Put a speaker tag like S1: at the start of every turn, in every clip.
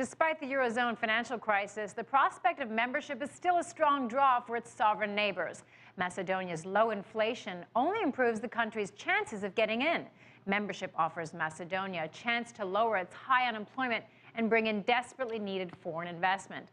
S1: Despite the Eurozone financial crisis, the prospect of membership is still a strong draw for its sovereign neighbors. Macedonia's low inflation only improves the country's chances of getting in. Membership offers Macedonia a chance to lower its high unemployment and bring in desperately needed foreign investment.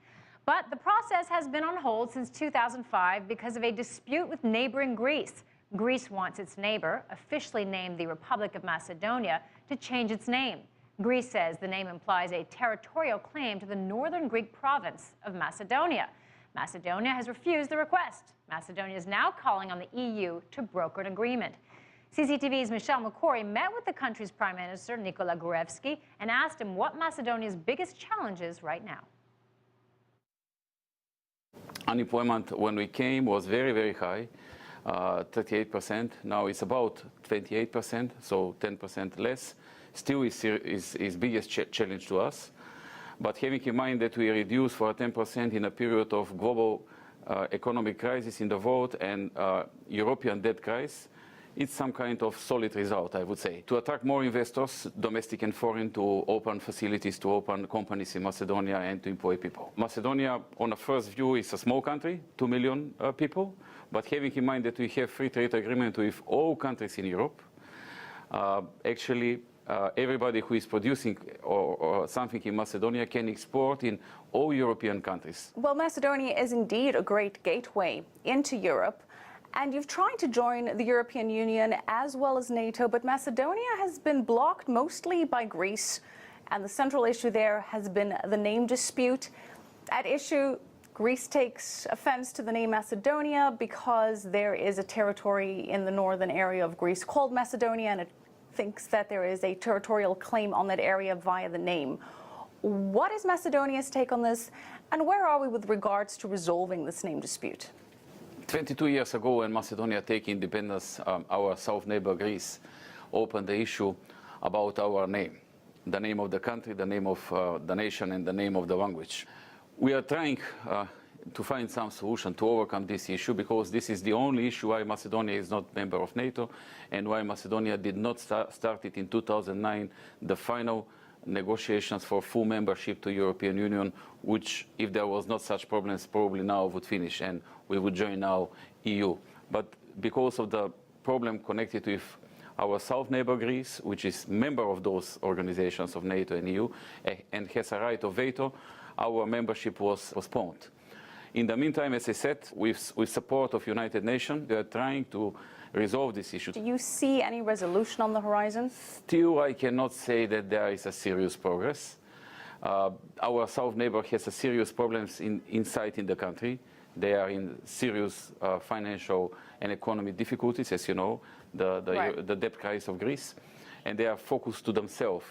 S1: But the process has been on hold since 2005 because of a dispute with neighboring Greece. Greece wants its neighbor, officially named the Republic of Macedonia, to change its name. Greece says the name implies a territorial claim to the northern Greek province of Macedonia. Macedonia has refused the request. Macedonia is now calling on the EU to broker an agreement. CCTV's Makori met with the country's Prime Minister, Nikola Gruevski, and asked him what Macedonia's biggest challenge is right now.
S2: Unemployment when we came was very, very high, 38%. Now it's about 28%, so 10% less. Still is biggest challenge to us. But having in mind that we reduced for 10% in a period of global economic crisis in the world and European debt crisis, it's some kind of solid result, I would say. To attract more investors, domestic and foreign, to open facilities, to open companies in Macedonia and to employ people. Macedonia, on a first view, is a small country, 2 million people. But having in mind that we have free trade agreement with all countries in Europe, actually, everybody who is producing or something in Macedonia can export in all European countries.
S3: Well, Macedonia is indeed a great gateway into Europe, and you've tried to join the European Union as well as NATO, but Macedonia has been blocked mostly by Greece, and the central issue there has been the name dispute. At issue, Greece takes offense to the name Macedonia because there is a territory in the northern area of Greece called Macedonia, and it thinks that there is a territorial claim on that area via the name. What is Macedonia's take on this, and where are we with regards to resolving this name dispute?
S2: 22 years ago, when Macedonia took independence, our south neighbor Greece opened the issue about our name, the name of the country, the name of the nation, and the name of the language. We are trying to find some solution to overcome this issue, because this is the only issue why Macedonia is not member of NATO and why Macedonia did not start it in 2009, the final negotiations for full membership to European Union, which, if there was not such problems, probably now would finish and we would join now EU. But because of the problem connected with our south neighbor Greece, which is member of those organizations of NATO and EU and has a right of veto, our membership was postponed. In the meantime, as I said, with support of United Nations, we are trying to resolve this issue.
S3: Do you see any resolution on the horizon?
S2: Still, I cannot say that there is a serious progress. Our south neighbor has a serious problems inside in the country. They are in serious financial and economic difficulties, as you know, the debt crisis of Greece. And they are focused to themselves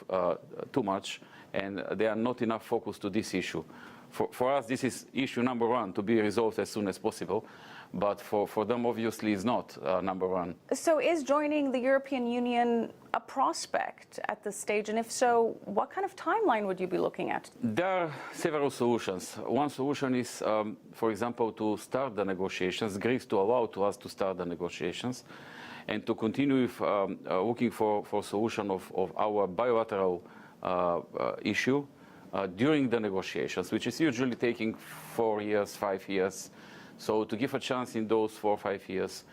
S2: too much, and they are not enough focused to this issue. For us, this is issue number one, to be resolved as soon as possible. But for them, obviously, is not number one.
S3: So is joining the European Union a prospect at this stage? And if so, what kind of timeline would you be looking at?
S2: There are several solutions. One solution is, for example, to start the negotiations, Greece to allow to us to start the negotiations, and to continue with, looking for solution of our bilateral issue during the negotiations, which is usually taking 4 years, 5 years. So to give a chance in those 4 or 5 years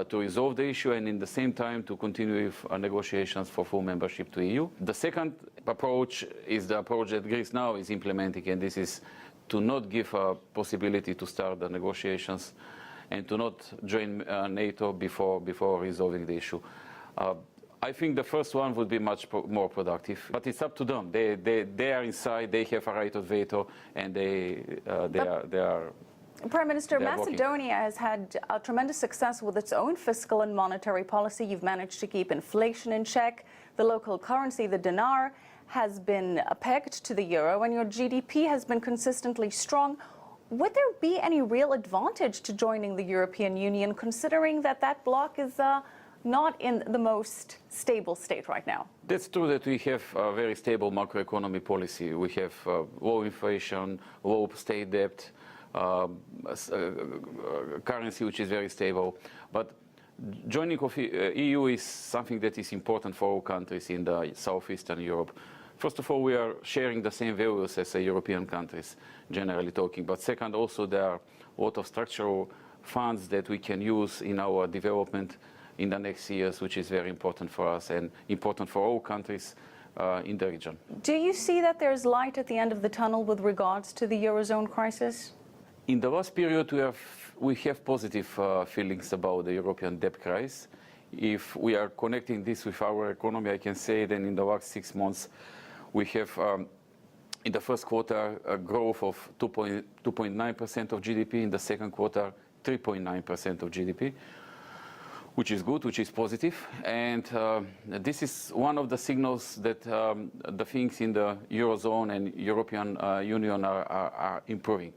S2: to resolve the issue, and in the same time to continue with negotiations for full membership to EU. The second approach is the approach that Greece now is implementing, and this is to not give a possibility to start the negotiations and to not join NATO before resolving the issue. I think the first one would be much more productive, but it's up to them. They are inside, they have a right of veto, and they are
S3: Prime Minister, Macedonia has had a tremendous success with its own fiscal and monetary policy. You've managed to keep inflation in check. The local currency, the dinar, has been pegged to the euro, and your GDP has been consistently strong. Would there be any real advantage to joining the European Union, considering that that bloc is not in the most stable state right now?
S2: That's true that we have a very stable macroeconomic policy. We have low inflation, low state debt, currency which is very stable. But joining of EU is something that is important for all countries in the southeastern Europe. First of all, we are sharing the same values as the European countries, generally talking. But second, also there are a lot of structural funds that we can use in our development in the next years, which is very important for us and important for all countries in the region.
S3: Do you see that there's light at the end of the tunnel with regards to the Eurozone crisis?
S2: In the last period, we have positive feelings about the European debt crisis. If we are connecting this with our economy, I can say that in the last 6 months, we have, in the first quarter, a growth of 2.9% of GDP. In the second quarter, 3.9% of GDP, which is good, which is positive. And this is one of the signals that the things in the Eurozone and European Union are improving.